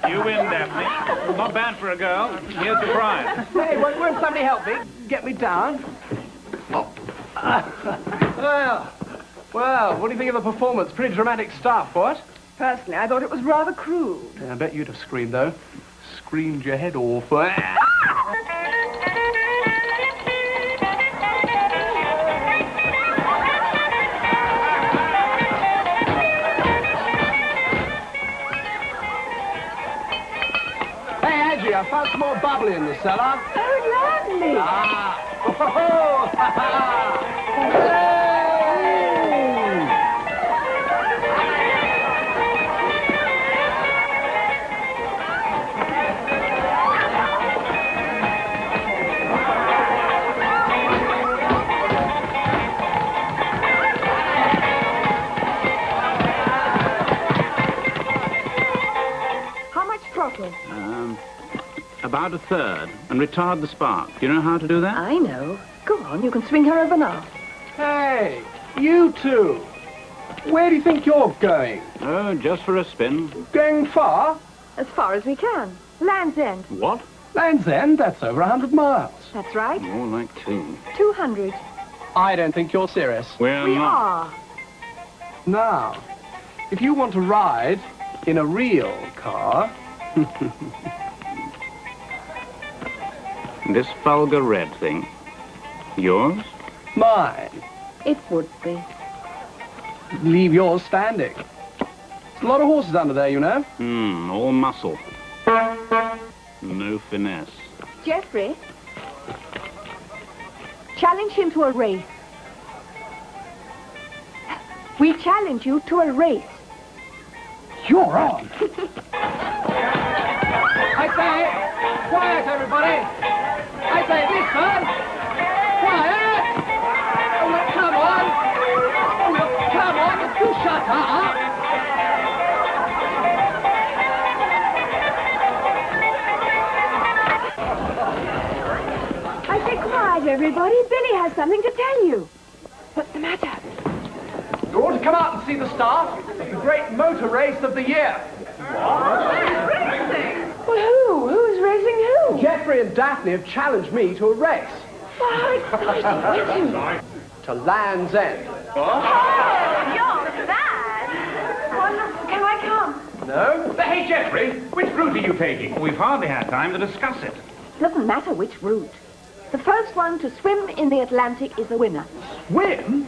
You win, Daphne. Not bad for a girl. Here's the prize. Hey, won't somebody help me? Get me down. Oh. Well, what do you think of the performance? Pretty dramatic stuff, what? Personally, I thought it was rather cruel. Yeah, I bet you'd have screamed, though. Screamed your head off. I found some more bubbly in the cellar. Oh, lovely. Ah. Oh, ha, ha. Hey. How much throttle? About a third, and retard the spark. Do you know how to do that? I know. Go on, you can swing her over now. Hey, you two. Where do you think you're going? Oh, just for a spin. Going far? As far as we can. Land's End. What? Land's End? That's over 100 miles. That's right. More like 2. 200. I don't think you're serious. We're We not. are. Now, if you want to ride in a real car... This vulgar red thing. Yours? Mine. It would be. Leave yours standing. There's a lot of horses under there, you know. All muscle. No finesse. Geoffrey, challenge him to a race. We challenge you to a race. You're on. I say, quiet, everybody. I say this time. Quiet. Oh, well, come on. Oh, well, come on. You shut up. I say quiet, everybody. Billy has something to tell you. What's the matter? You ought to come out and see the start of the great motor race of the year. Well, who's racing who? Geoffrey and Daphne have challenged me to a race. Oh, exciting. When To Land's End. Oh, you're bad. Wonderful. Can I come? No? But hey, Geoffrey, which route are you taking? We've hardly had time to discuss it. Doesn't matter which route. The first one to swim in the Atlantic is a winner. Swim?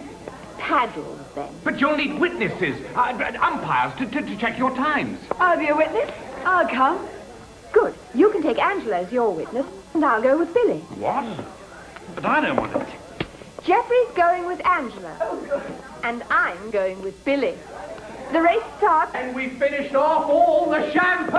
Paddles, then. But you'll need witnesses, umpires, to check your times. I'll be a witness. I'll come. Good. You can take Angela as your witness, and I'll go with Billy. What? But I don't want it. Jeffrey's going with Angela. And I'm going with Billy. The race starts... And we finished off all the champagne!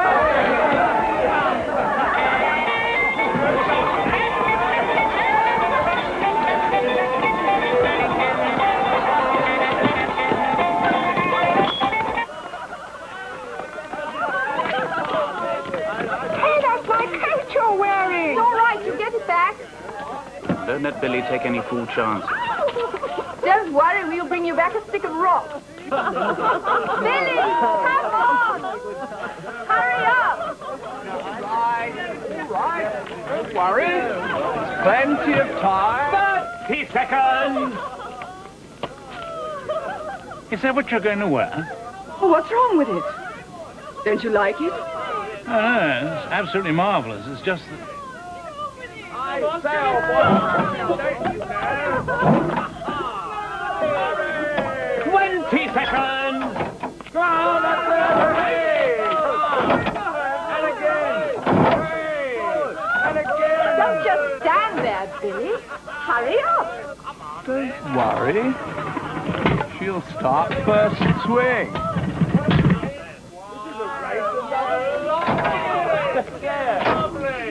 Hey, that's my coat you're wearing! It's all right, you get it back. Don't let Billy take any fool chances. Don't worry, we'll bring you back a stick of rock. Billy, come on! Hurry up! All right. Don't worry. There's plenty of time. 30 seconds! Is that what you're going to wear? Oh, what's wrong with it? Don't you like it? Oh, no, it's absolutely marvellous. It's just that... I say, old boy. 20 seconds! Go on, that's it. Hooray! And again. Hooray! And again. Don't just stand there, Billy. Hurry up! Don't worry. She'll start first swing.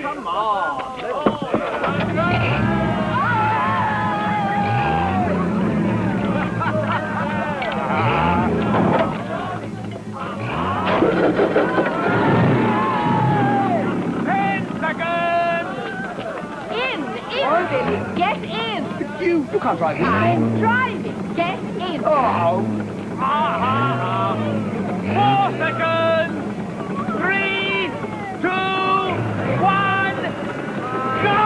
Come on. In, Billy. Get in. You can't drive this. I'm driving. Get in. Oh. 4 seconds! 3, 2, 1, go!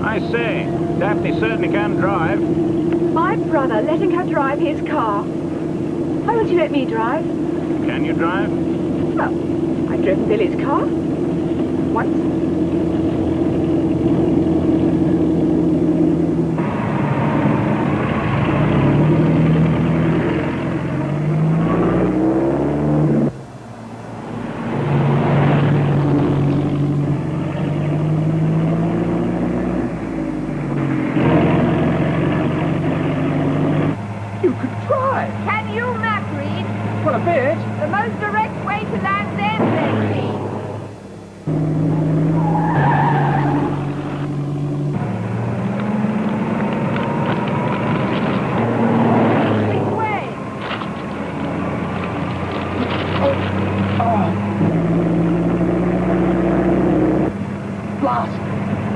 I say, Daphne certainly can drive. My brother letting her drive his car. Why won't you let me drive? Can you drive? Well, I've driven Billy's car. Once. You could try. Can you map read? Well, a bit. The most direct way to Land's End, then, please. Which way? Blast.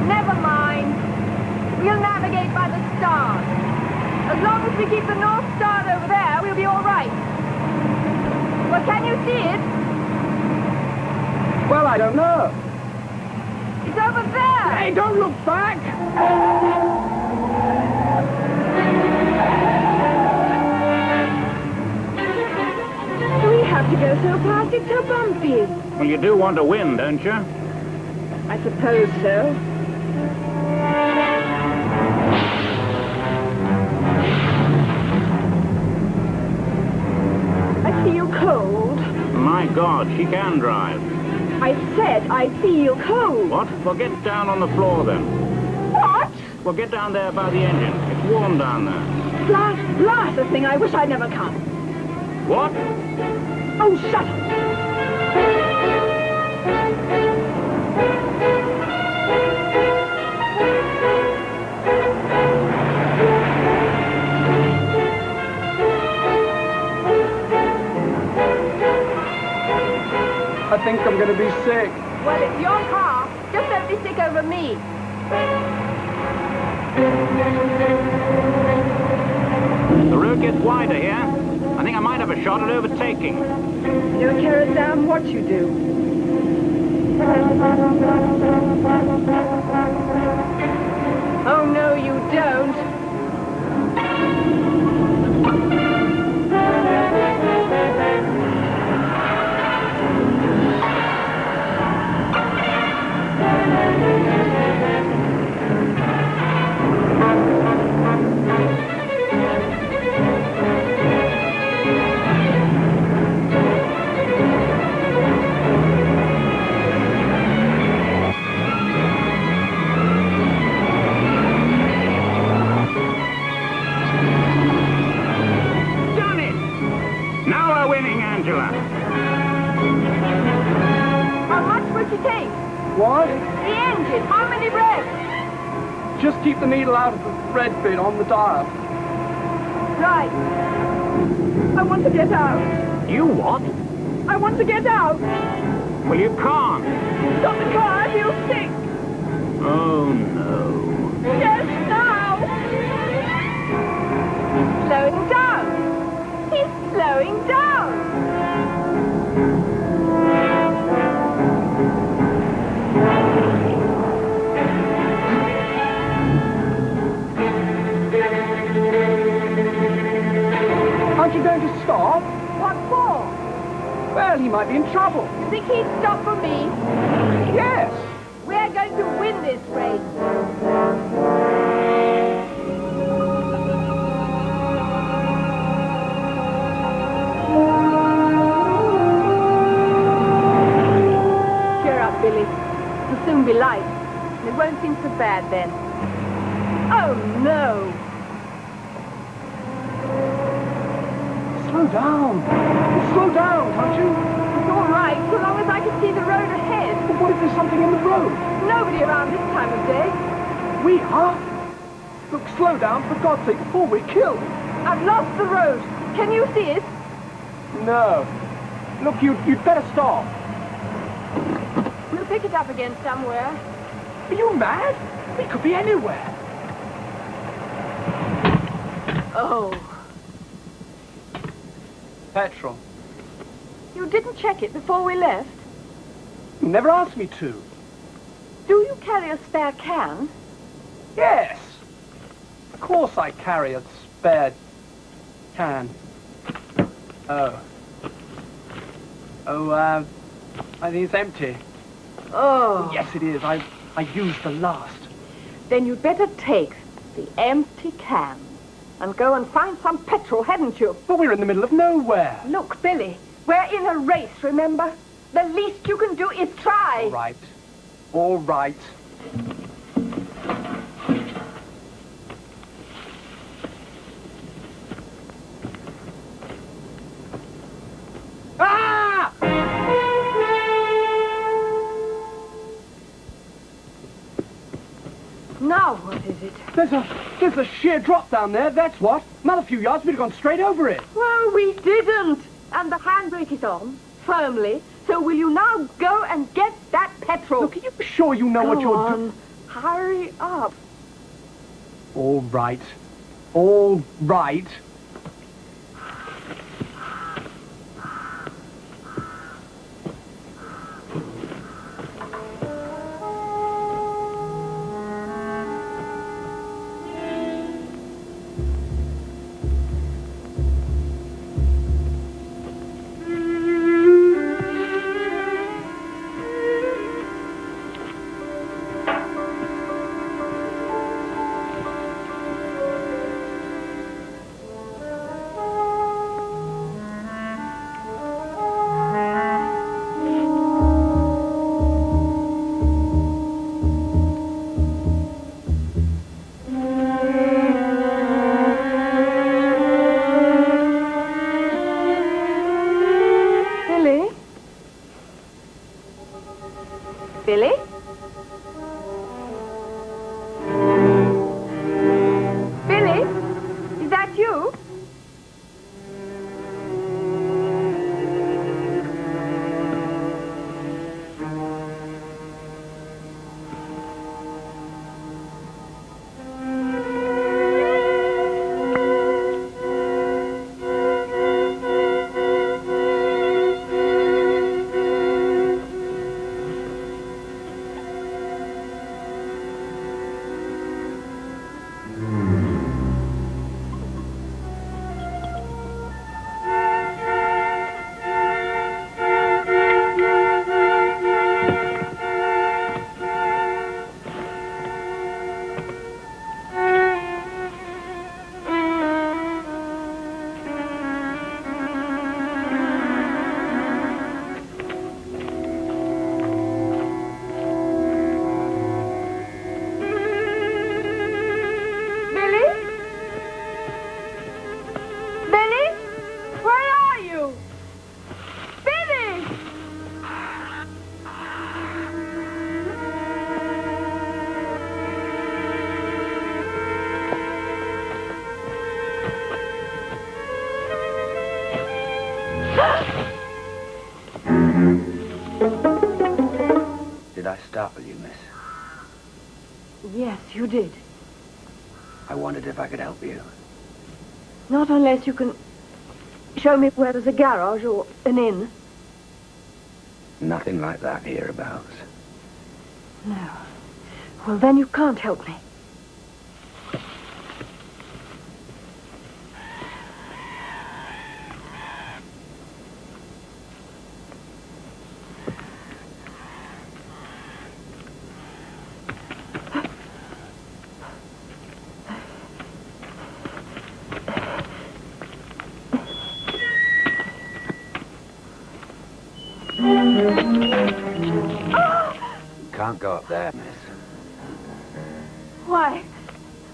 Never mind. We'll navigate by the stars. As long as we keep the North Star over there, we'll be all right. Well, can you see it? Well, I don't know. It's over there. Hey, don't look back. Do we have to go so fast? It's so bumpy. Well, you do want to win, don't you? I suppose so. I feel cold. My God, she can drive. I said I feel cold. What? Well, get down on the floor then. What? Well, get down there by the engine. It's warm down there. Blast the thing. I wish I'd never come. What? Oh, shut up. I think I'm going to be sick. Well, it's your car. Just don't be sick over me. The road gets wider here. I think I might have a shot at overtaking. I don't care a damn what you do. Oh, no, you don't. How much would you take? What? The engine. How many revs? just keep the needle out of the thread bit on the dial. Right. I want to get out. You what? I want to get out. Well, you can't. Stop the car. I feel sick. Oh, no. Yes, now. Slowing down. He's slowing down. Aren't you going to stop? What for? Well, he might be in trouble. You think he'd stop for me? Yes. We're going to win this race. Cheer up, Billy. It'll soon be light. And it won't seem so bad then. Oh, no. Slow down. Slow down, can't you? It's all right, so long as I can see the road ahead. But what if there's something in the road? Nobody around this time of day. We are. Look, slow down, for God's sake, before we're killed. I've lost the road. Can you see it? No. Look, you'd better stop. We'll pick it up again somewhere. Are you mad? We could be anywhere. Oh. Petrol. You didn't check it before we left? You never asked me to. Do you carry a spare can? Yes. Of course I carry a spare can. Oh. Oh, I think it's empty. Oh. Yes, it is. I used the last. Then you'd better take the empty can and go and find some petrol, hadn't you? But we're in the middle of nowhere. Look, Billy, we're in a race, remember? The least you can do is try. All right. All right. Ah! Now what is it? There's a sheer drop down there, that's what. Another few yards, we'd have gone straight over it. Well, we didn't. And the handbrake is on, firmly. So will you now go and get that petrol? Look, are you sure you know what you're doing? Hurry up. All right. All right. I start with you, miss? Yes, you did. I wondered if I could help you. Not unless you can show me where there's a garage or an inn. Nothing like that hereabouts. No. Well, then you can't help me. Can't go up there, miss. Why?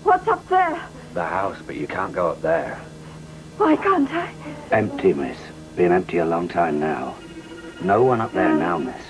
What's up there? The house, but you can't go up there. Why can't I? Empty, miss. Been empty a long time now. No one up there now, miss.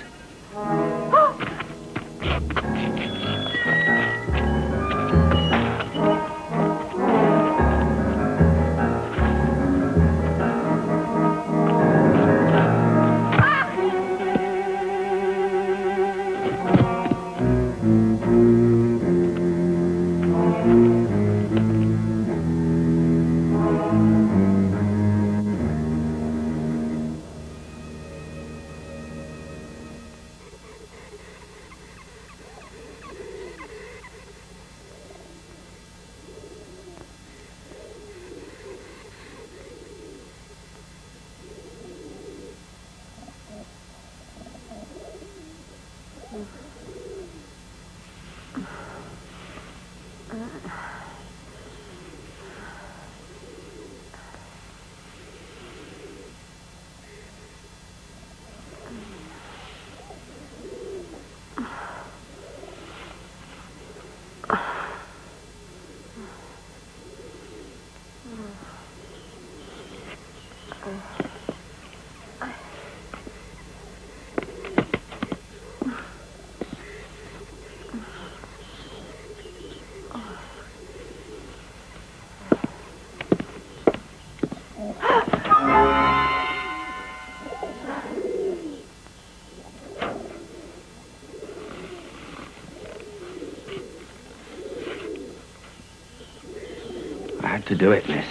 I had to do it, miss.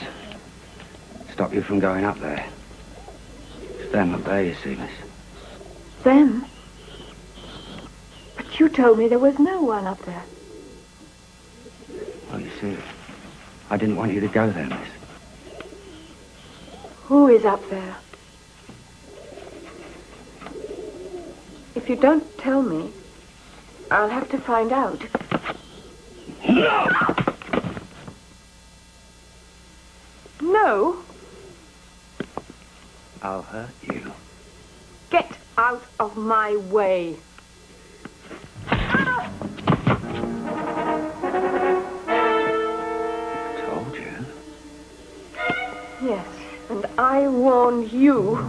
Stop you from going up there. It's them up there, you see, miss. Them? But you told me there was no one up there. Well, you see, I didn't want you to go there, miss. Who is up there? If you don't tell me, I'll have to find out. No. I'll hurt you. Get out of my way. Told you. Yes, and I warned you.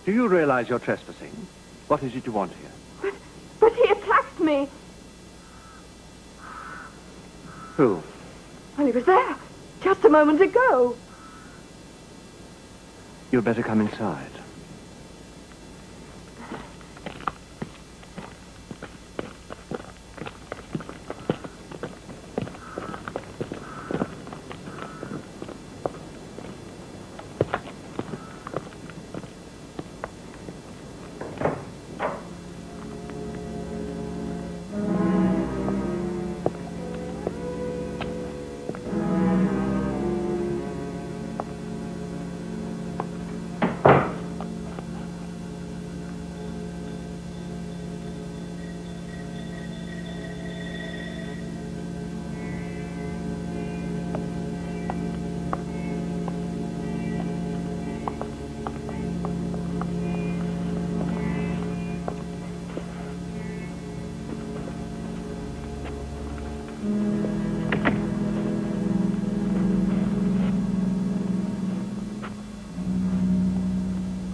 Do you realize you're trespassing? What is it you want here? But he attacked me. Who? Well, he was there just a moment ago. You'd better come inside.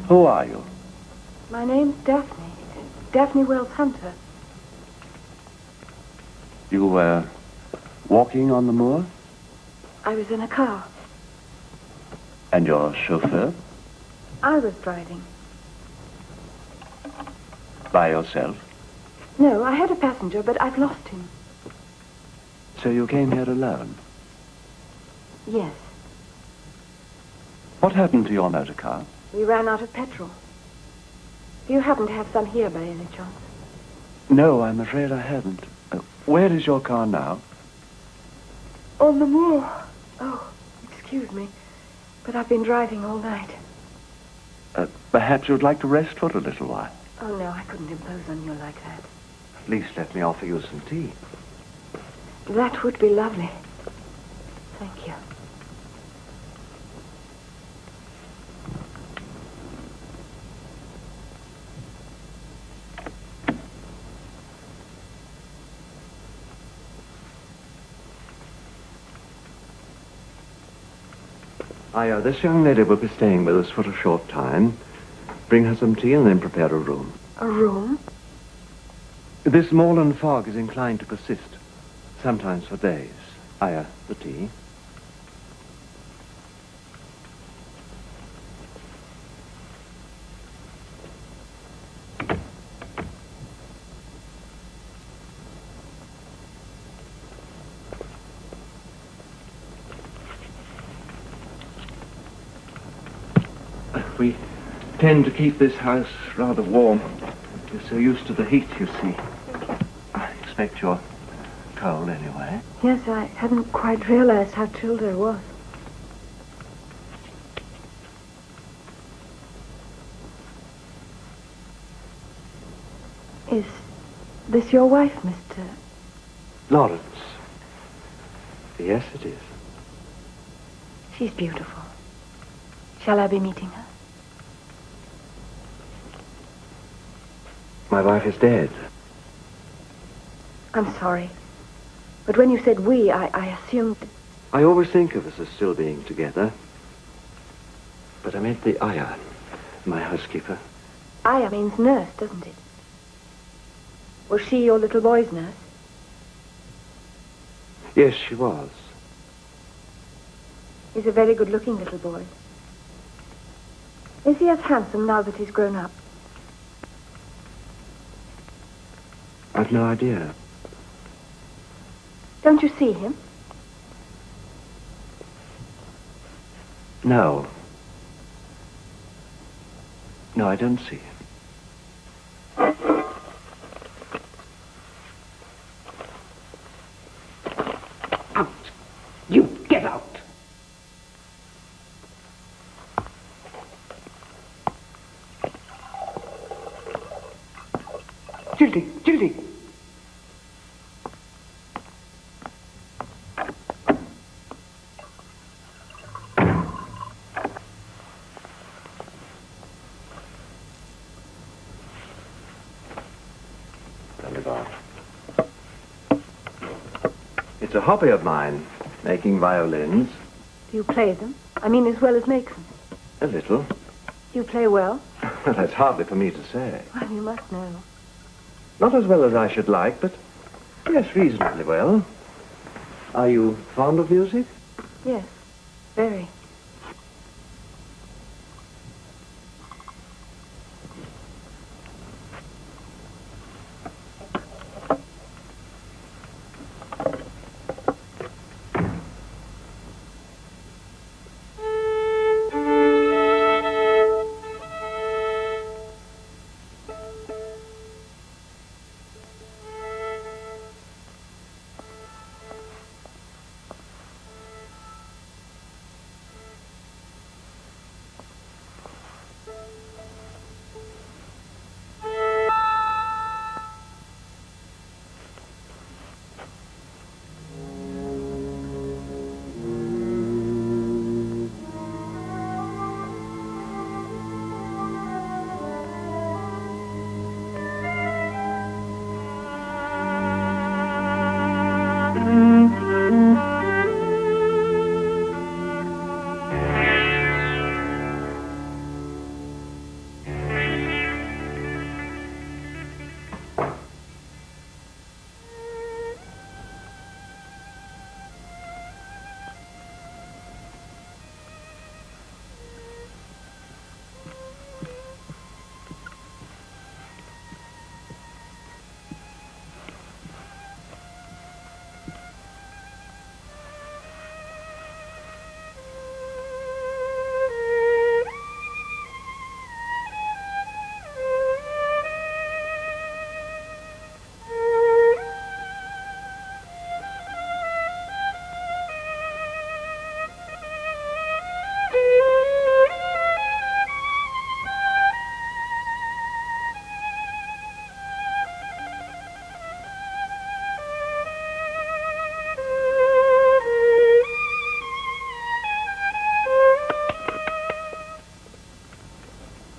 Who are you? My name's Daphne. Daphne Wells Hunter. You were walking on the moor? I was in a car. And your chauffeur? I was driving. By yourself? No, I had a passenger, but I've lost him. So you came here alone? Yes. What happened to your motor car? We ran out of petrol. Do you happen to have some here by any chance? No, I'm afraid I haven't. Where is your car now? On the moor. Oh, excuse me, but I've been driving all night. Perhaps you'd like to rest for a little while. Oh, no, I couldn't impose on you like that. At least let me offer you some tea. That would be lovely. Thank you. This young lady will be staying with us for a short time. Bring her some tea and then prepare a room. A room? This moorland fog is inclined to persist, sometimes for days. The tea. We tend to keep this house rather warm. You're so used to the heat, you see. I expect you're cold anyway. Yes, I hadn't quite realized how chilled I was. Is this your wife, Mr. Lawrence. Yes, it is. She's beautiful. Shall I be meeting her? My wife is dead. I'm sorry. But when you said we, I assumed... I always think of us as still being together. But I meant the Aya, my housekeeper. Aya means nurse, doesn't it? Was she your little boy's nurse? Yes, she was. He's a very good-looking little boy. Is he as handsome now that he's grown up? I've no idea. Don't you see him? No. No, I don't see him. Out! You get out! Gildy, Gildy! It's a hobby of mine, making violins. Do you play them? I mean, as well as make them. A little. Do you play well? That's hardly for me to say. Well, you must know. Not as well as I should like, but yes, reasonably well. Are you fond of music? Yes, very.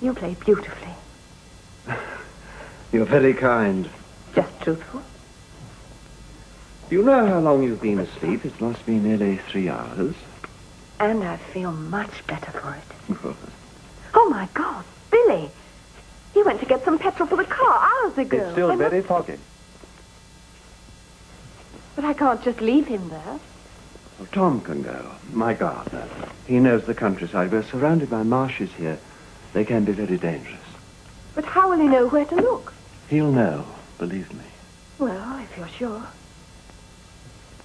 You play beautifully. You're very kind. Just truthful. Do you know how long you've been asleep? It must be nearly 3 hours. And I feel much better for it. Oh, my God. Billy. He went to get some petrol for the car hours ago. It's still very foggy. But I can't just leave him there. Well, Tom can go, my gardener. He knows the countryside. We're surrounded by marshes here. They can be very dangerous. But how will he know where to look? He'll know, believe me. Well, if you're sure.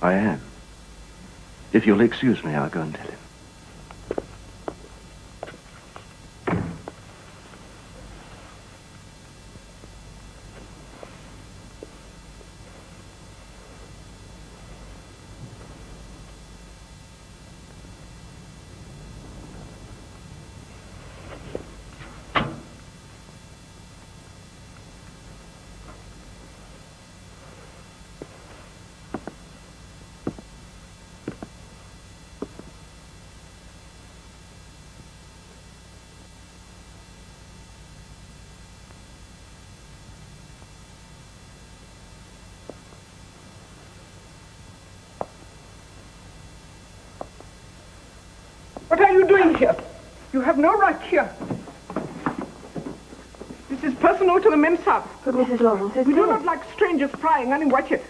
I am. If you'll excuse me, I'll go and tell him. What are you doing here? You have no right here. This is personal to the men's house. But Mrs. Lawrence is We do dead. not like strangers prying on and watch it.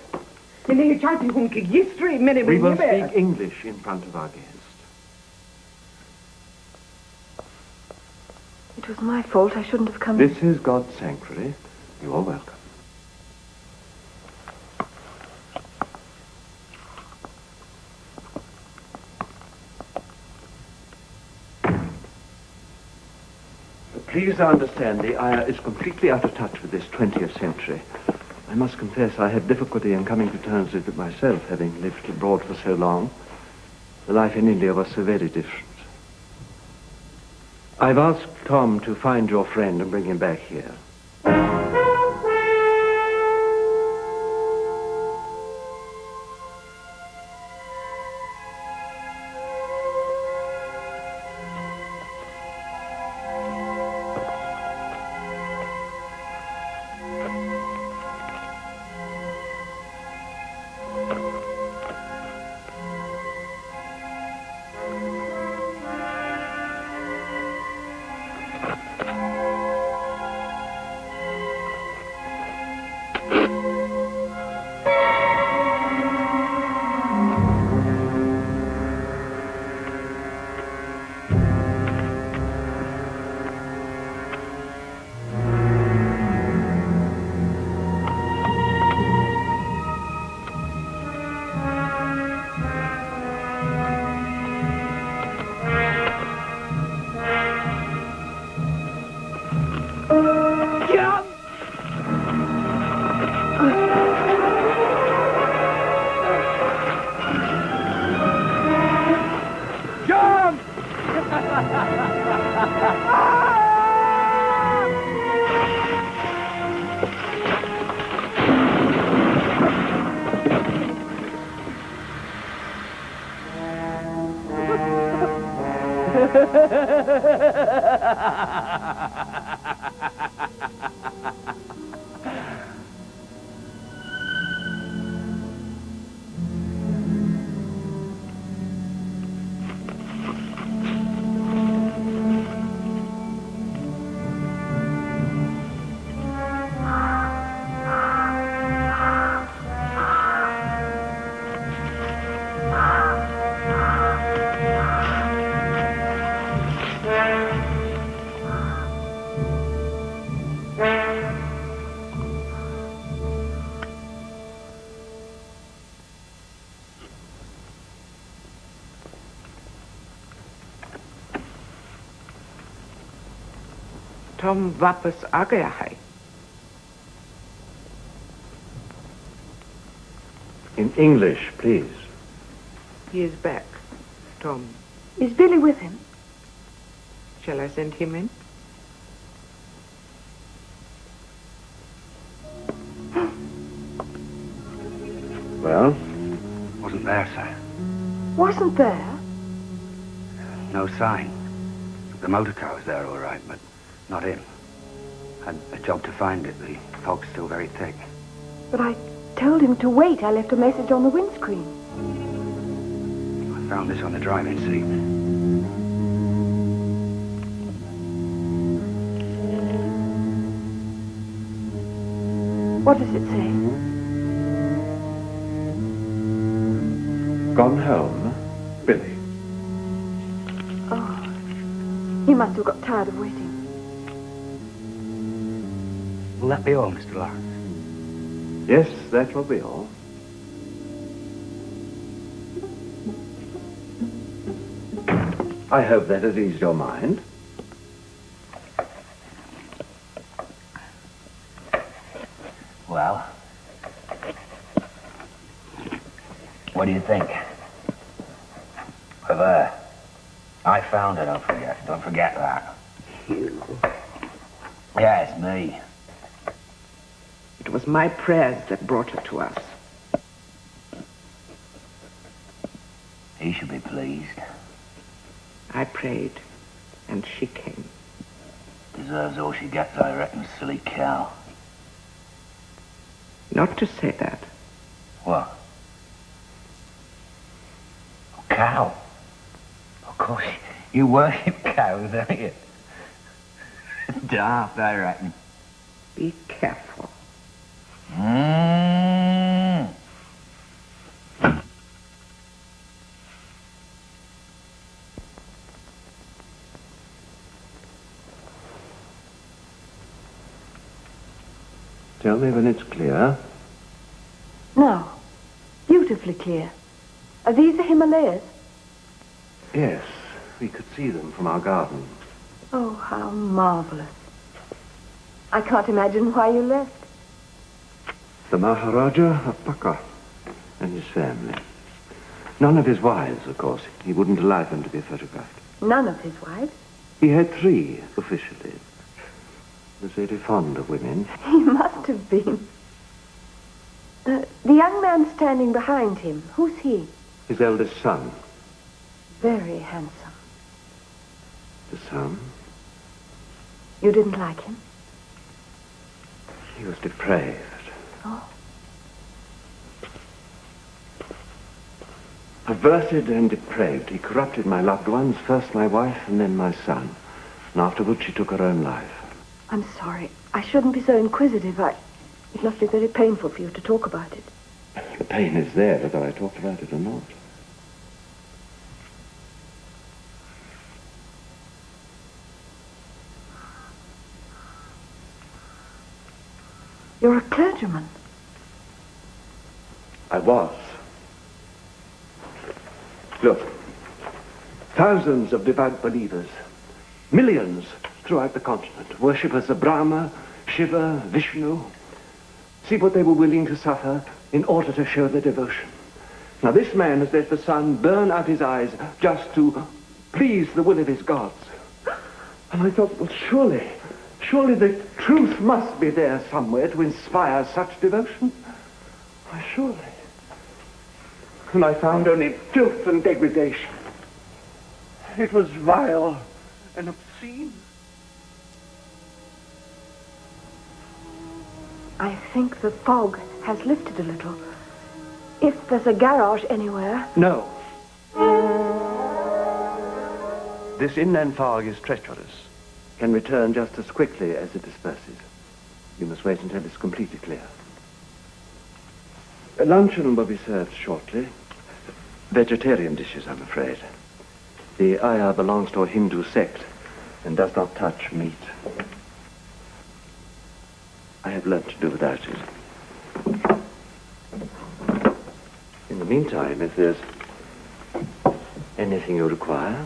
We We will speak English in front of our guest. It was my fault. I shouldn't have come. This is God's sanctuary. You are welcome. Please understand, the Ayah is completely out of touch with this 20th century. I must confess I had difficulty in coming to terms with it myself, having lived abroad for so long. The life in India was so very different. I've asked Tom to find your friend and bring him back here. Tom वापस आ गया है. In English, please. He is back. Tom, Is Billy with him? shall I send him in? Well, wasn't there, sir. Wasn't there? No sign. The motor car was there all right, but Not him. Had a job to find it. The fog's still very thick. But I told him to wait. I left a message on the windscreen. I found this on the driving seat. What does it say? Gone home, Billy. Oh, he must have got tired of waiting. Will that be all, Mr. Lawrence? Yes, that will be all. I hope that has eased your mind. Well, what do you think? Of her. I found her, don't forget. Don't forget that. You. Yeah, it's me. It was my prayers that brought her to us. He should be pleased. I prayed, and she came. Deserves all she gets, I reckon, silly cow. Not to say that. What? A cow? Of course, you worship cows, don't you? Daft, I reckon. Be careful. Mmm. Tell me when it's clear. No. Beautifully clear. Are these the Himalayas? Yes, we could see them from our garden. Oh, how marvelous. I can't imagine why you left. The Maharaja of Paka and his family. None of his wives, of course. He wouldn't allow them to be photographed. None of his wives. He had 3, officially. He was very fond of women. He must have been. The young man standing behind him, who's he? His eldest son. Very handsome. The son? You didn't like him? He was depraved. Oh. Perverted and depraved. He corrupted my loved ones, first my wife and then my son. And afterwards she took her own life. I'm sorry. I shouldn't be so inquisitive. It must be very painful for you to talk about it. The pain is there, whether I talked about it or not. You're a clergyman. I was. Look, thousands of devout believers, millions throughout the continent, worshippers of Brahma, Shiva, Vishnu. See what they were willing to suffer in order to show their devotion. Now this man has let the sun burn out his eyes just to please the will of his gods. And I thought, well, surely the truth must be there somewhere to inspire such devotion. Why, surely. And I found only filth and degradation. It was vile and obscene. I think the fog has lifted a little. If there's a garage anywhere... No. This inland fog is treacherous. Can return just as quickly as it disperses. You must wait until it's completely clear. Luncheon will be served shortly. Vegetarian dishes, I'm afraid. The ayah belongs to a Hindu sect and does not touch meat. I have learned to do without it. In the meantime, if there's anything you require...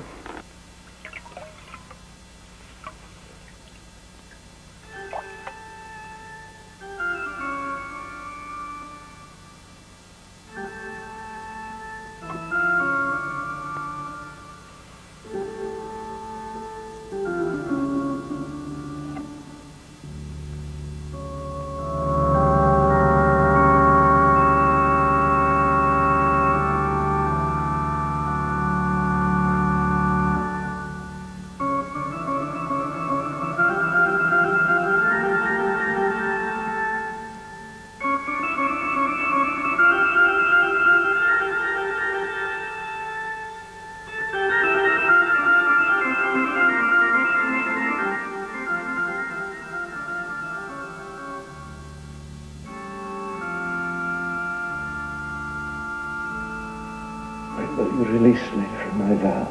release me from my vow.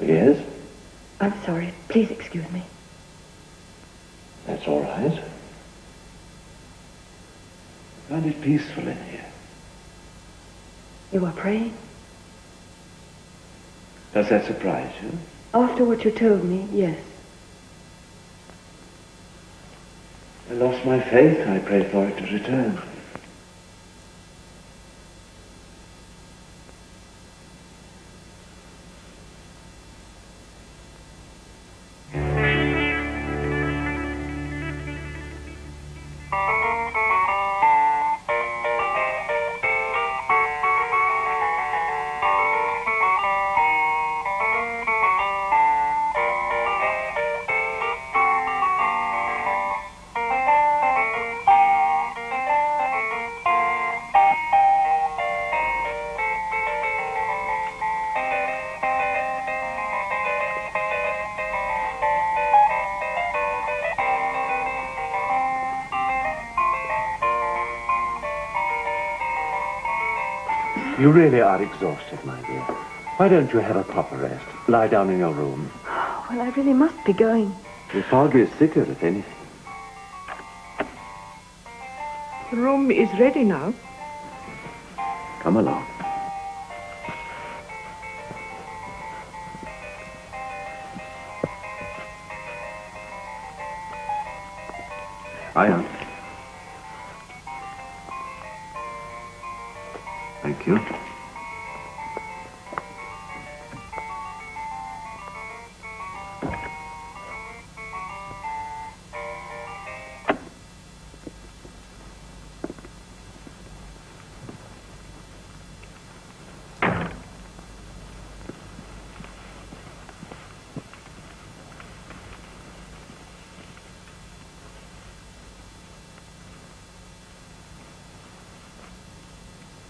Yes? I'm sorry. Please excuse me. That's all right. I find it peaceful in here. You are praying? Does that surprise you? After what you told me, yes. I lost my faith. I prayed for it to return. You really are exhausted, my dear. Why don't you have a proper rest? Lie down in your room. Well, I really must be going. The fog is thicker, if anything. The room is ready now. Come along. Ion. Thank you.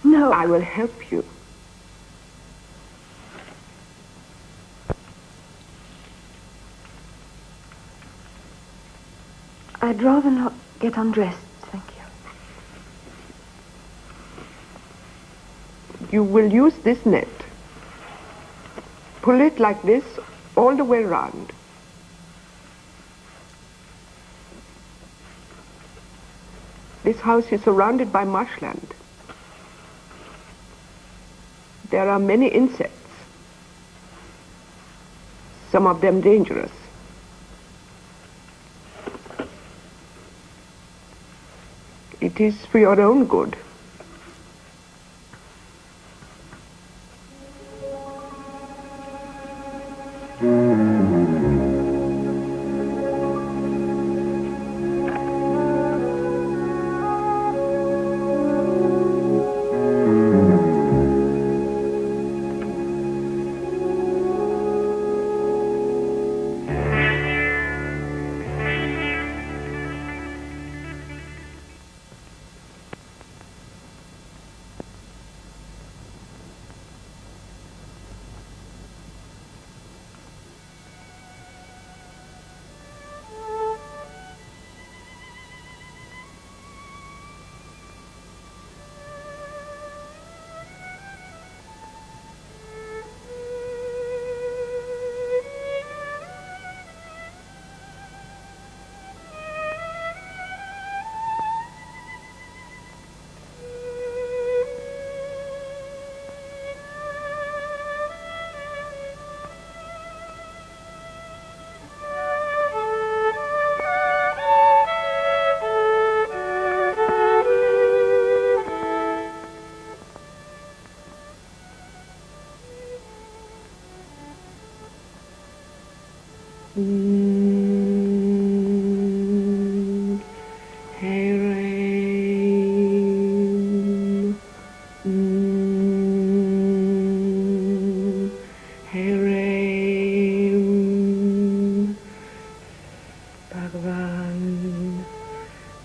No, I will help you. I'd rather not get undressed, thank you. You will use this net. Pull it like this all the way round. This house is surrounded by marshland. There are many insects, some of them dangerous. It is for your own good.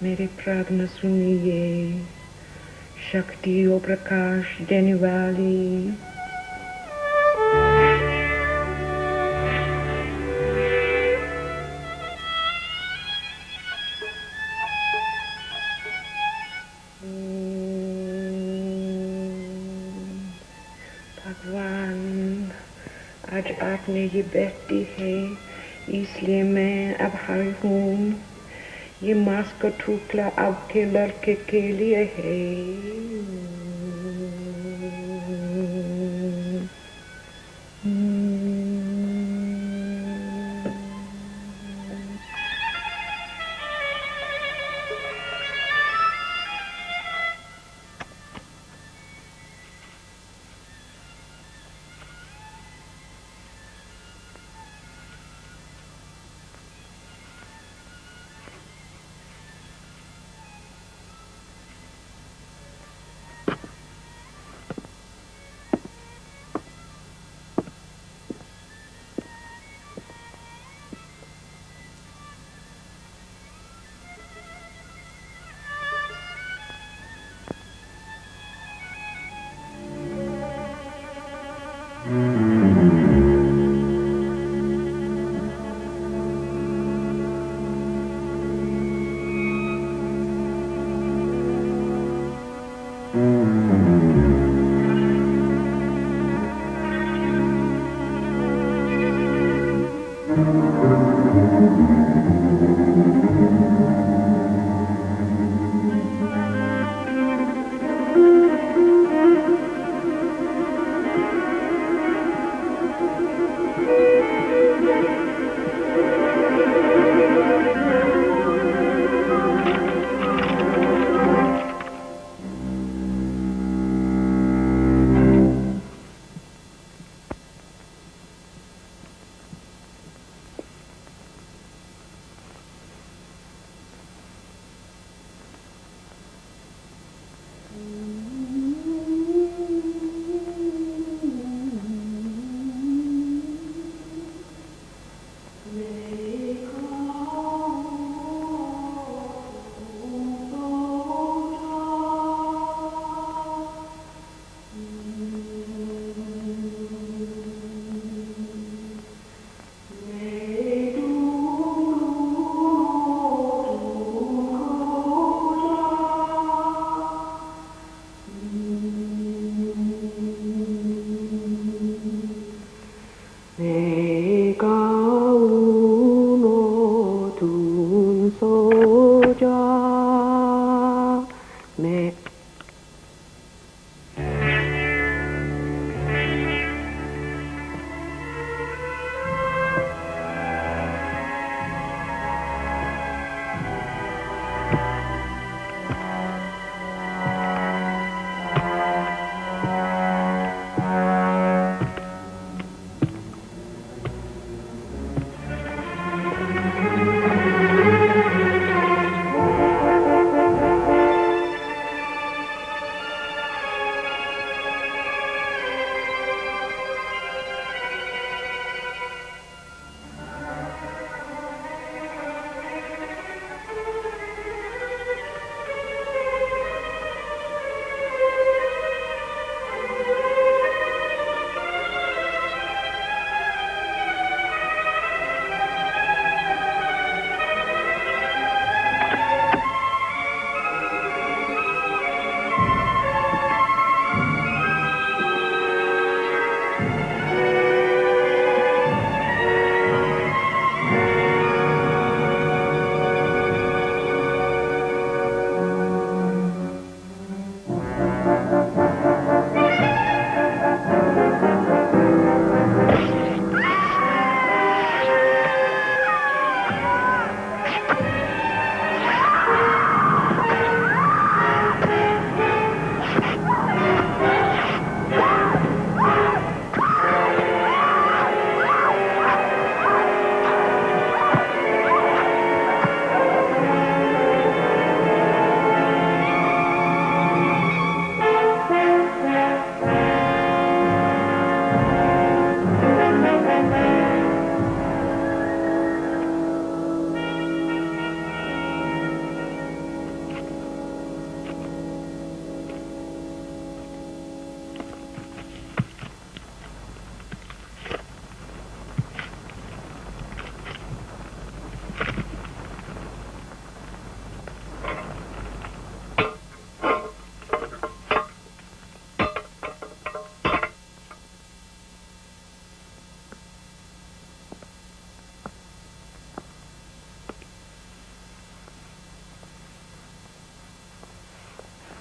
मेरे प्रार्थना सुनिए शक्ति और प्रकाश देने वाली one आज आपने ये बेटी है इसलिए मैं अब आई हूँ ये मास्क का टुकड़ा आपके लड़के के लिए है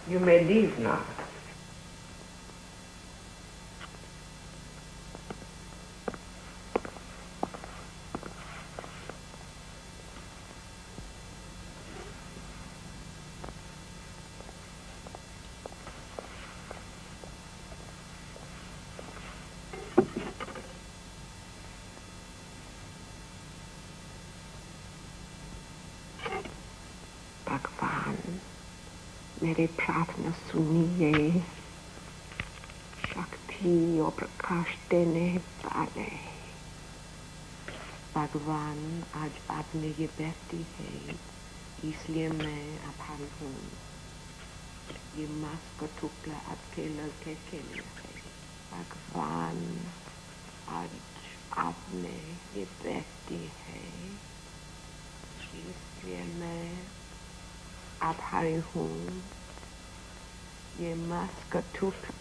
You may leave now. भगवान मेरे प्रार्थना सुनिए शक्ति और प्रकाश देने वाले भगवान आज आपने ये बेटी है इसलिए मैं आभारी हूँ ये मास्क का टुकड़ा आपके लड़के के लिए है भगवान आज आपने ये बेटी है इसलिए मैं आभारी हूँ ये मास्क का टुकड़ा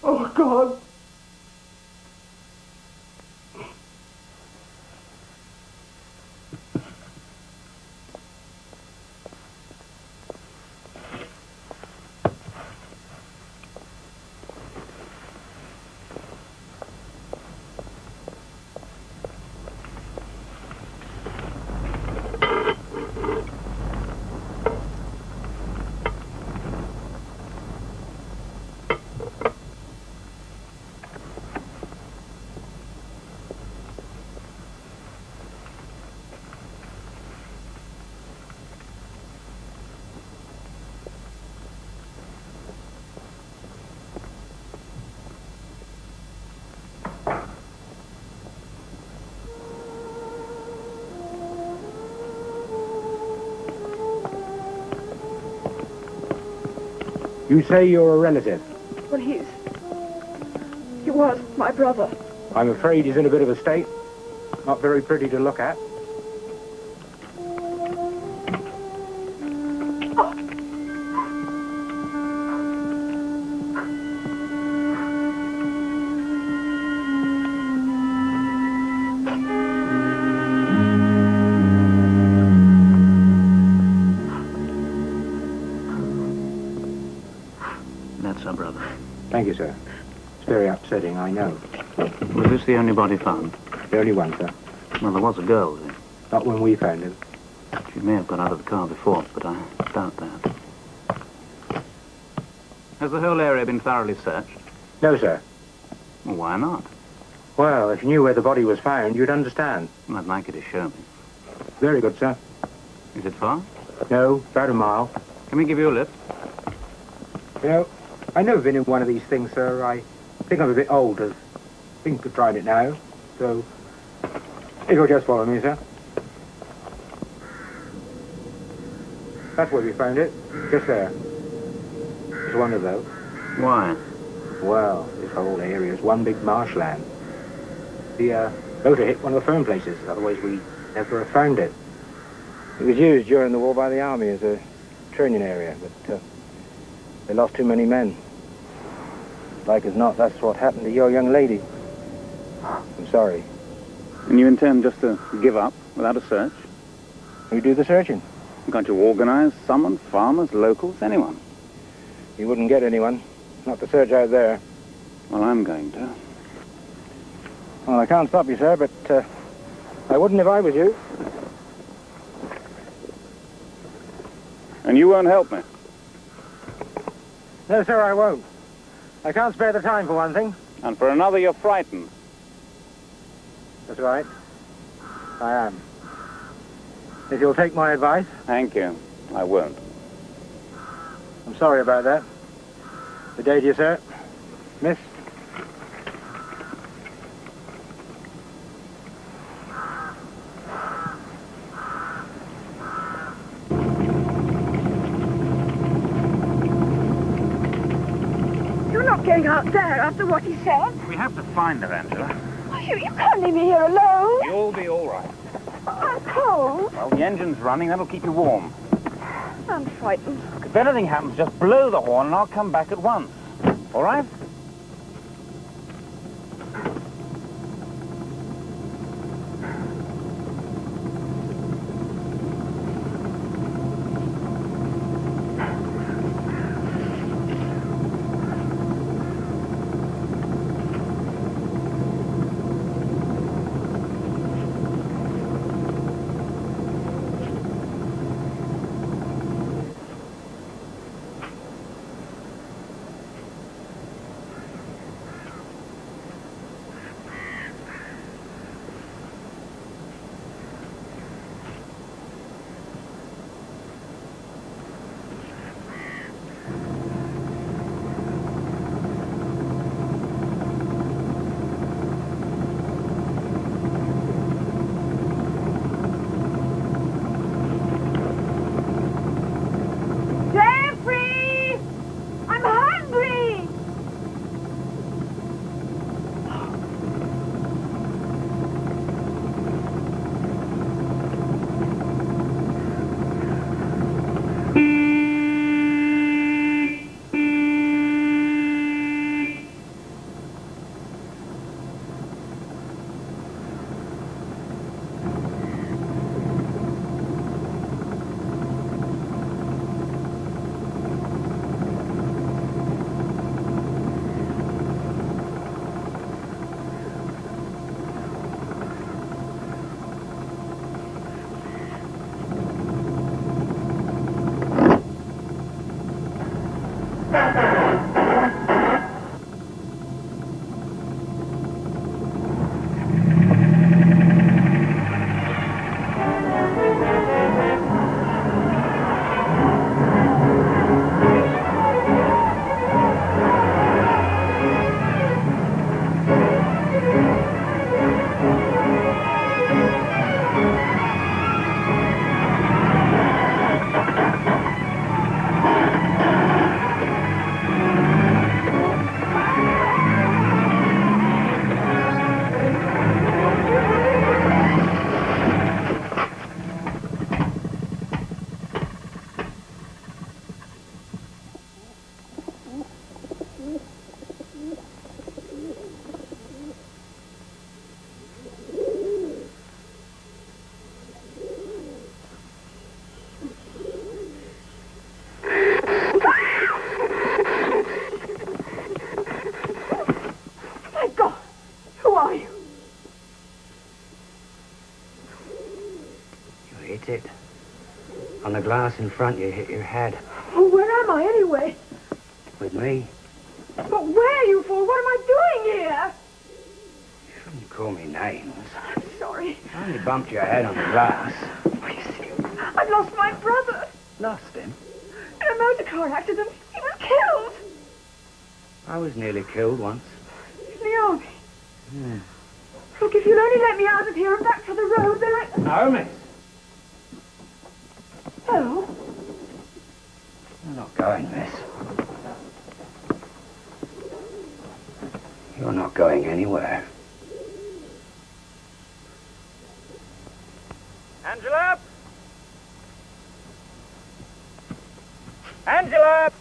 Oh, God. You say you're a relative. Well, he was my brother. I'm afraid he's in a bit of a state. Not very pretty to look at. That's our brother. Thank you, sir. It's very upsetting, I know. Was this the only body found? The only one, sir. Well, there was a girl there. Not when we found him. She may have got out of the car before, but I doubt that. Has the whole area been thoroughly searched? No, sir. Well, why not? Well, if you knew where the body was found, you'd understand. Well, I'd like you to show me. Very good, sir. Is it far? No, about a mile. Can we give you a lift? You know, I've never been in one of these things, sir. I think I'm a bit old to think of trying it now. So, if you'll just follow me, sir. That's where we found it. Just there. Just one of those. Why? Well, this whole area is one big marshland. The motor hit one of the fern places, otherwise we never have found it. It was used during the war by the army as a training area, but they lost too many men. Like as not, that's what happened to your young lady. I'm sorry. And you intend just to give up without a search? You do the searching. Can't you organize someone, farmers, locals, anyone? You wouldn't get anyone. Not to search out there. Well, I'm going to. Well, I can't stop you, sir, but I wouldn't if I was you. And you won't help me? No, sir, I won't. I can't spare the time, for one thing. And for another, you're frightened. That's right. I am. If you'll take my advice. Thank you. I won't. I'm sorry about that. Good day to you, sir. Miss? You're not going out there after what he said. We have to find her, Angela. You can't leave me here alone. You'll be all right. I'm cold. Well, the engine's running. That'll keep you warm. I'm frightened. If anything happens, just blow the horn and I'll come back at once. All right? hit it. On the glass in front, you hit your head. Oh, where am I anyway? With me. But where are you for? What am I doing here? You shouldn't call me names. I'm sorry. I only bumped your head on the glass. Oh, you see, I've lost my brother. Lost him? In a motor car accident. He was killed. I was nearly killed once. In the army. Look, if you'll only let me out of here and back to the road, then I... No, miss. Oh? You're not going, miss. You're not going anywhere. Angela? Angela!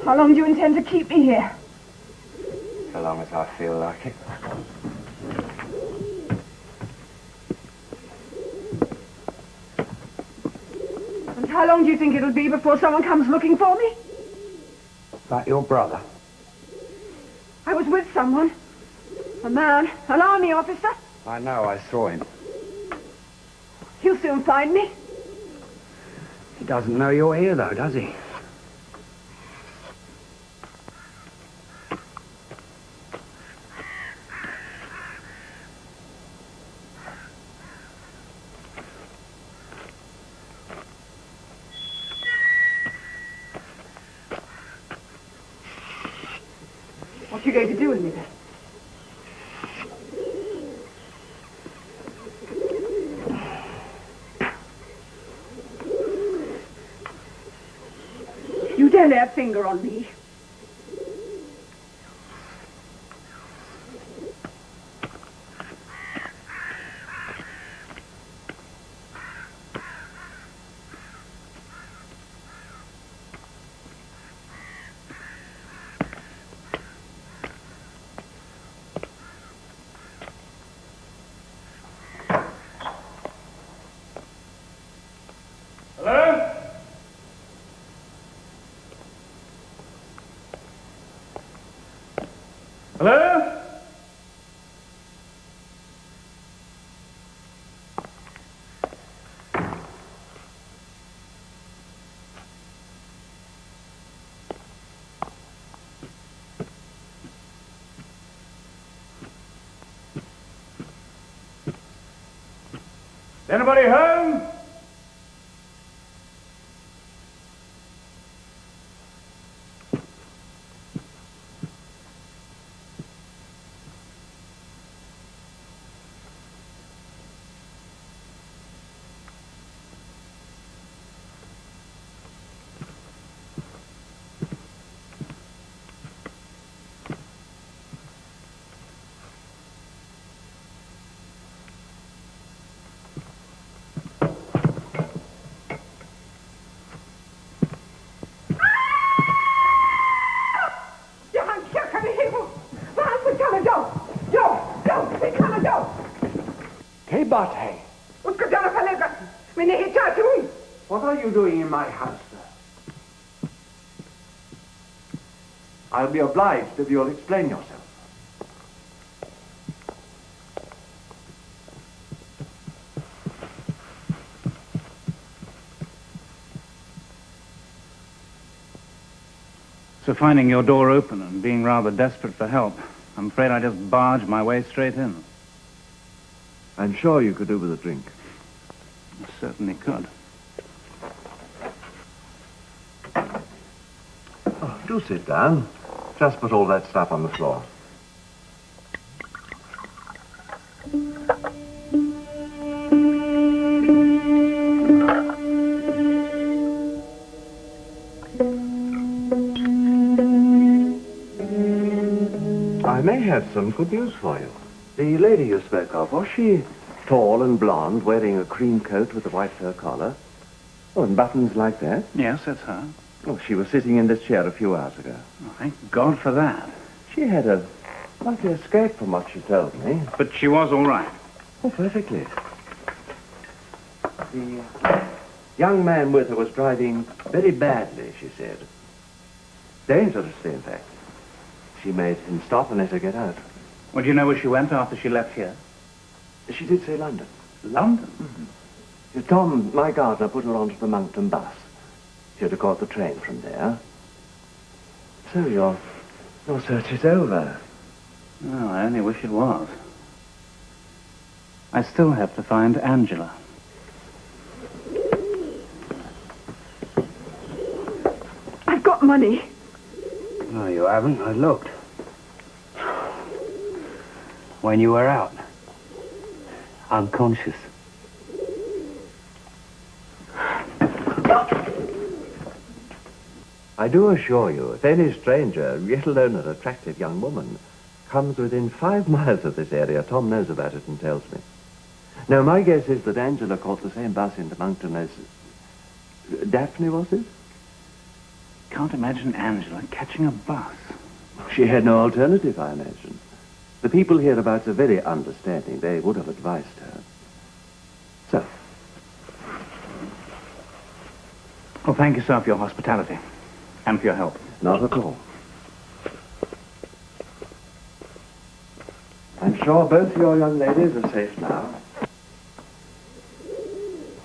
How long do you intend to keep me here? So long as I feel like it. And how long do you think it'll be before someone comes looking for me? Like your brother? I was with someone. A man, an army officer. I know, I saw him. He'll soon find me. He doesn't know you're here, though, does he? What are you going to do with me then? You dare lay a finger on me. Hello? Anybody home? Che bate? What are you doing in my house, sir? I'll be obliged if you'll explain yourself. So finding your door open and being rather desperate for help, I'm afraid I just barged my way straight in. I'm sure you could do with a drink. I certainly could. Oh, do sit down. Just put all that stuff on the floor. I may have some good news for you. The lady you spoke of, was she Tall and blonde, wearing a cream coat with a white fur collar. Oh, and buttons like that. Yes, that's her. Oh, she was sitting in this chair a few hours ago. Oh, thank God for that. She had a likely escape from what she told me. But she was all right. Oh, perfectly. The young man with her was driving very badly, she said. Dangerously, in fact. She made him stop and let her get out. Well, do you know where she went after she left here? She did say London. London? Mm-hmm. Tom, my gardener, put her onto the Monkton bus. She had to caught the train from there. So your search is over. Oh, I only wish it was. I still have to find Angela. I've got money. No, you haven't. I looked. When you were out. Unconscious. I do assure you, if any stranger, yet alone an attractive young woman, comes within 5 miles of this area, Tom knows about it and tells me. Now, my guess is that Angela caught the same bus into Monkton as... Daphne, was it? Can't imagine Angela catching a bus. She had no alternative, I imagine. The people hereabouts are very understanding. They would have advised her. So. Well, thank you, sir, for your hospitality. And for your help. Not at all. I'm sure both your young ladies are safe now.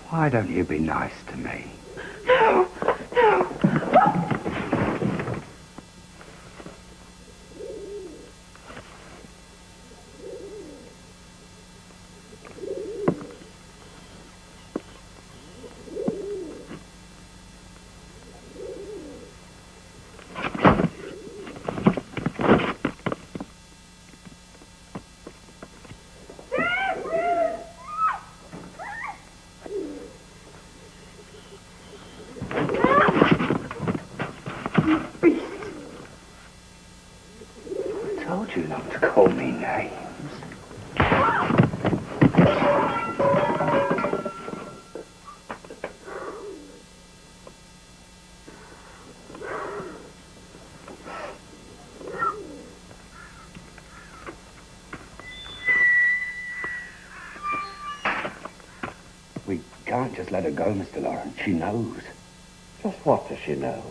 Why don't you be nice to me? No, no. Told you not to call me names. We can't just let her go, Mr. Lawrence. She knows. Just what does she know?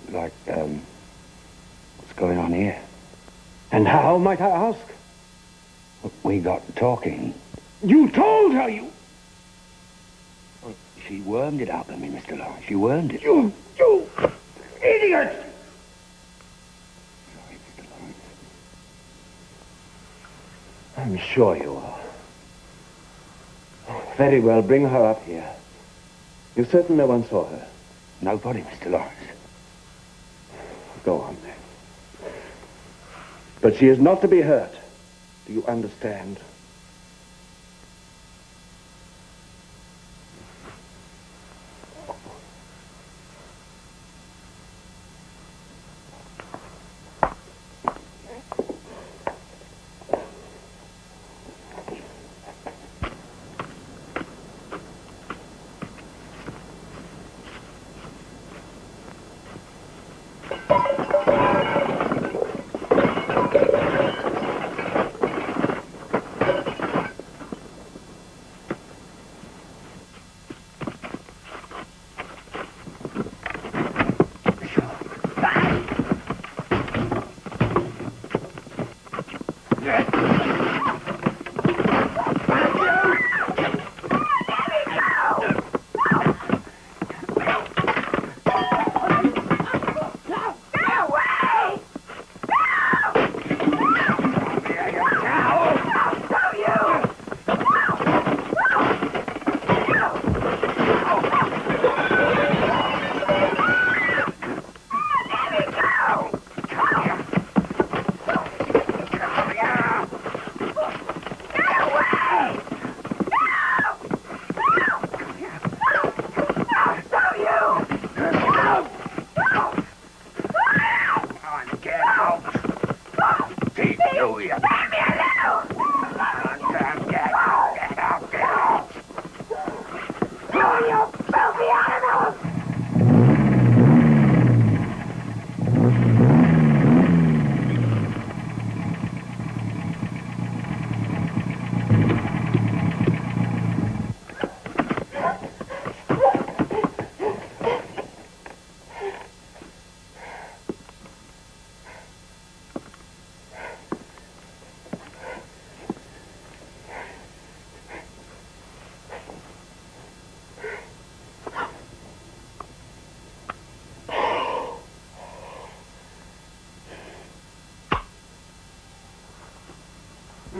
Like, what's going on here? And how, might I ask? We got talking. You told her you... Well, she wormed it out of me, Mr. Lawrence. She wormed it. You idiot! Sorry, Mr. Lawrence. I'm sure you are. Oh, very well, bring her up here. You're certain no one saw her? Nobody, Mr. Lawrence. Go on, then. But she is not to be hurt. Do you understand? Leave me alone! Get out! Are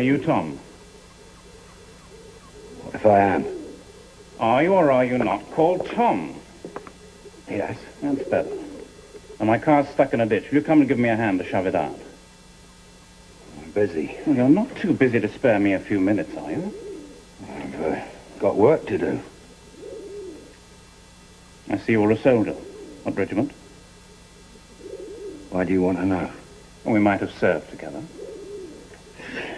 you Tom? What if I am? Are you or are you not called Tom? Yes. That's better. And my car's stuck in a ditch. Will you come and give me a hand to shove it out? I'm busy. Well, you're not too busy to spare me a few minutes, are you? I've got work to do. I see you're a soldier. What regiment? Why do you want to know? Well, we might have served together.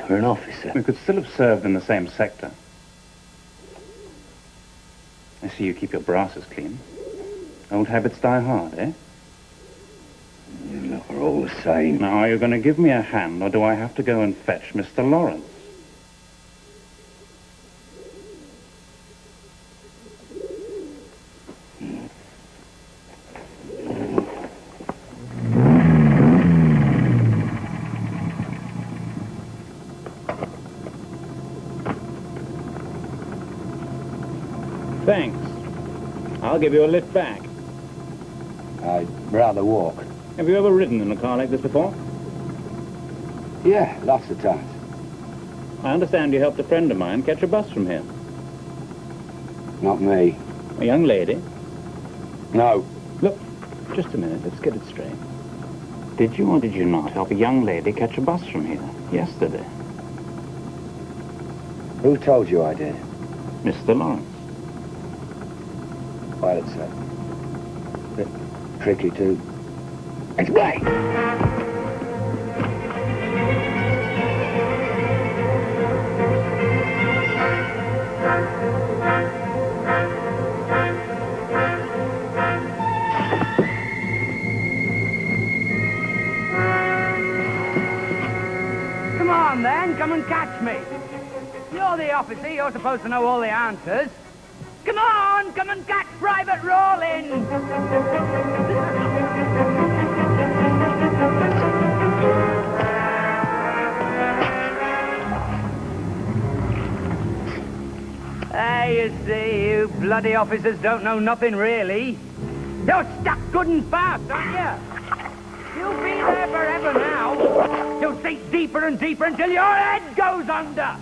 You're an officer. We could still have served in the same sector. I see you keep your brasses clean. Old habits die hard, eh? You lot are all the same. Now, are you going to give me a hand, or do I have to go and fetch Mr. Lawrence? Thanks. I'll give you a lift back. I'd rather walk. Have you ever ridden in a car like this before? Yeah, lots of times. I understand you helped a friend of mine catch a bus from here. Not me. A young lady. No. Look, just a minute, let's get it straight. Did you or did you not help a young lady catch a bus from here yesterday? Who told you I did? Mr. Lawrence. Well, it's a bit tricky to explain. Come on, then. Come and catch me. You're the officer. You're supposed to know all the answers. Come on, come and catch Private Rawlins. Hey, you see, you bloody officers don't know nothing, really. You're stuck good and fast, aren't you? You'll be there forever now. You'll sink deeper and deeper until your head goes under.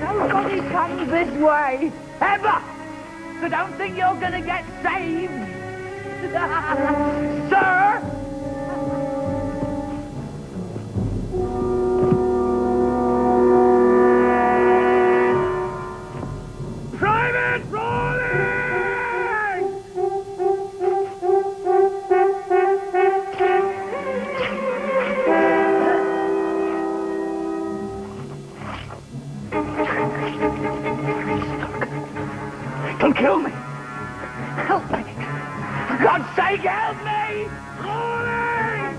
Nobody comes this way, ever. So don't think you're going to get saved. Sir? Private Rawlins! Don't kill me. Help me. For God's sake, help me! Rawlins!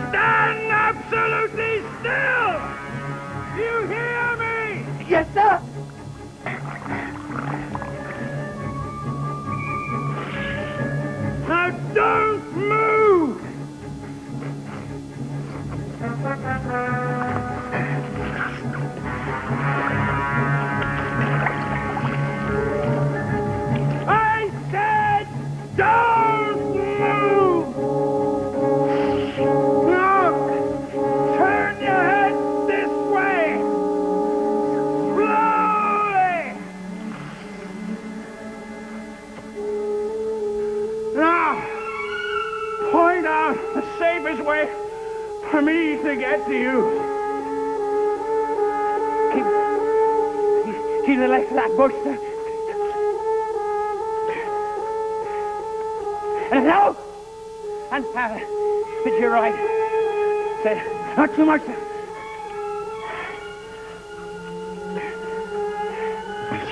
Stand absolutely still! You hear me? Yes, sir. Now don't move! I said don't move! Look! Turn your head this way! Slowly! Now, point out the safest way for me to get to you. Keep the left of that bush, sir. And now, and to your right. Say, not too much, sir.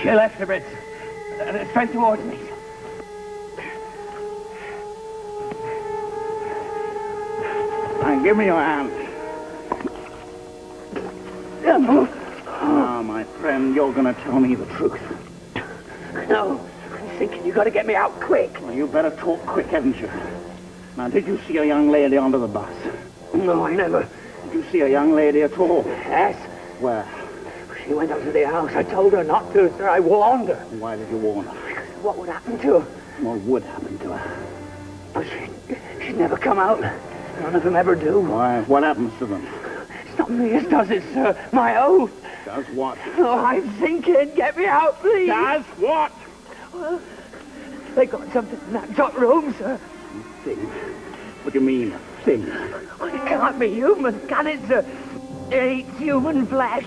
Your left a bit. Straight towards me. Thank Give me your hand. Now, my friend, you're going to tell me the truth. No, I'm thinking you got to get me out quick. Well, you better talk quick, haven't you? Now, did you see a young lady onto the bus? No, I never. Did you see a young lady at all? Yes. Where? She went up to the house. I told her not to, sir. I warned her. Why did you warn her? What would happen to her? What would happen to her? But she'd never come out. None of them ever do. Why? What happens to them? It's not me as does it, sir. My oath. Does what? Oh, I'm thinking. Get me out, please. Does what? Well, they got something in that top room, sir. Thing. What do you mean, thing? Well, it can't be human, can it, sir? It eats human flesh.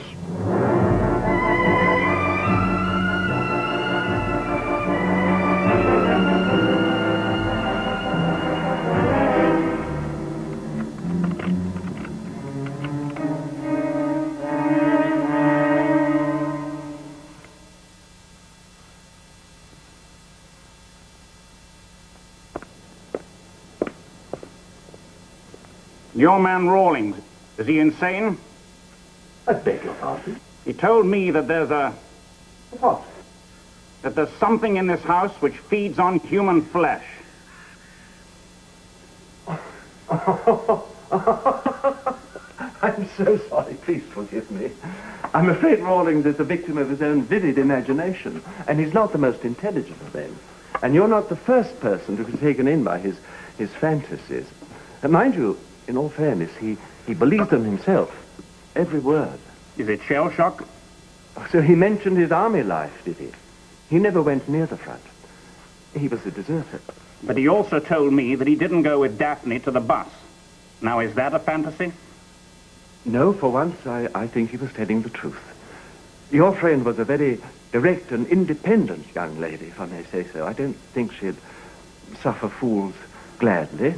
Your man Rawlings, is he insane? I beg your pardon? He told me that there's What? that there's something in this house which feeds on human flesh. I'm so sorry. Please forgive me. I'm afraid Rawlings is a victim of his own vivid imagination, and he's not the most intelligent of them. And you're not the first person to be taken in by his fantasies. And mind you, in all fairness, he believes them himself, every word. Is it shell shock? So he mentioned his army life, did he? He never went near the front. He was a deserter. But he also told me that he didn't go with Daphne to the bus. Now, is that a fantasy? No, for once, I think he was telling the truth. Your friend was a very direct and independent young lady, if I may say so. I don't think she'd suffer fools gladly.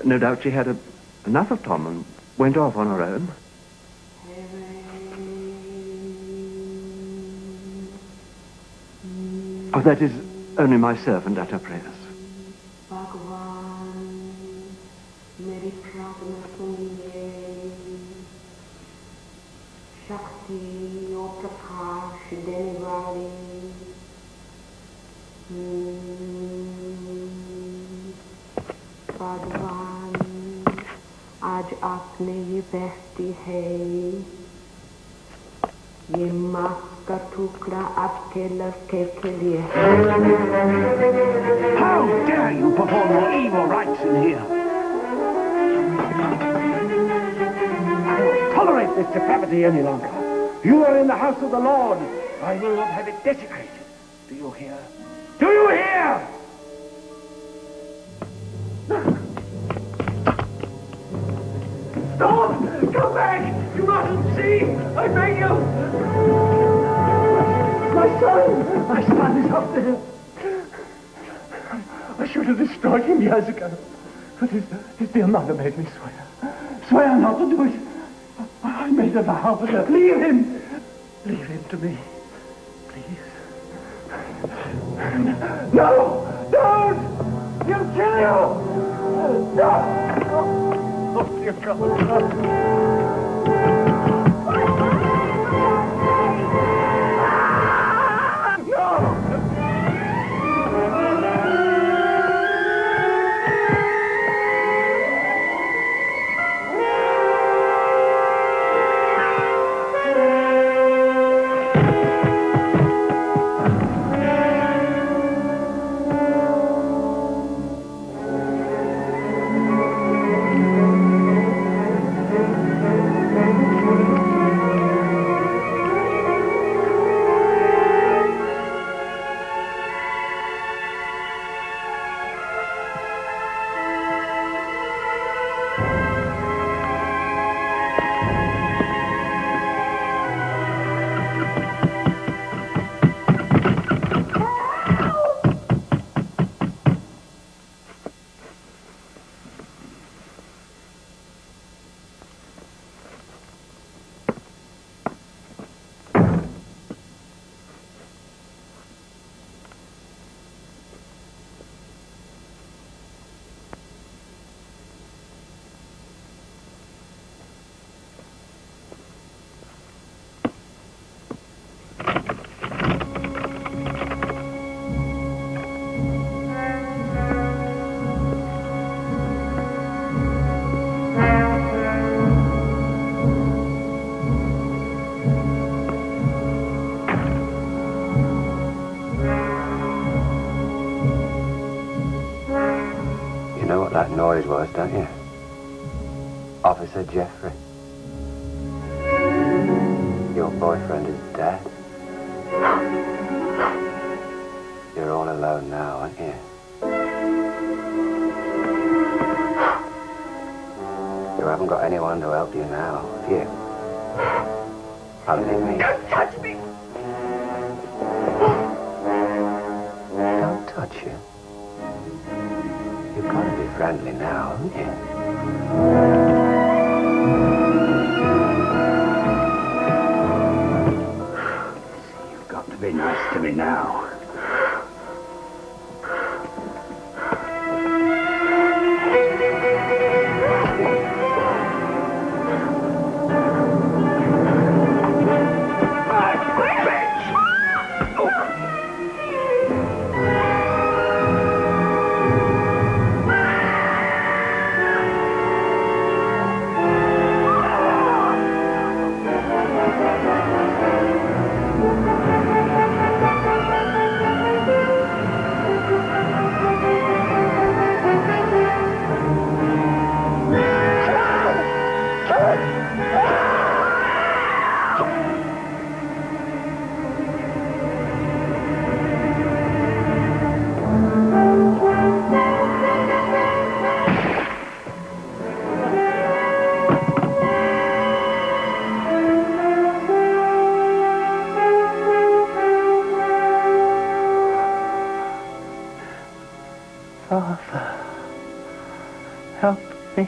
No doubt she had enough of Tom and went off on her own. Oh, that is only my servant at her prayers. आज आपने ये बेहती है ये मांस का टुकड़ा आपके लड़के के लिए How dare you perform your evil rites in here? I won't tolerate this depravity any longer. You are in the house of the Lord. I will not have it desecrated. Do you hear? Do you hear? Stop! Come back! You mustn't see! I beg you! My son! My son is up there! I should have destroyed him years ago. But his dear mother made me swear. Swear not to do it. I made a vow, but leave him! Leave him to me. Please. No! Don't! He'll kill you! No! Oh, dear God. You know what it was, don't you? Officer Jeffrey. Your boyfriend is dead. You're all alone now, aren't you? You haven't got anyone to help you now, have you? Only me. Don't touch me! Don't touch you. You've got to be friendly now, haven't you? You've got to be nice to me now. Father, help me.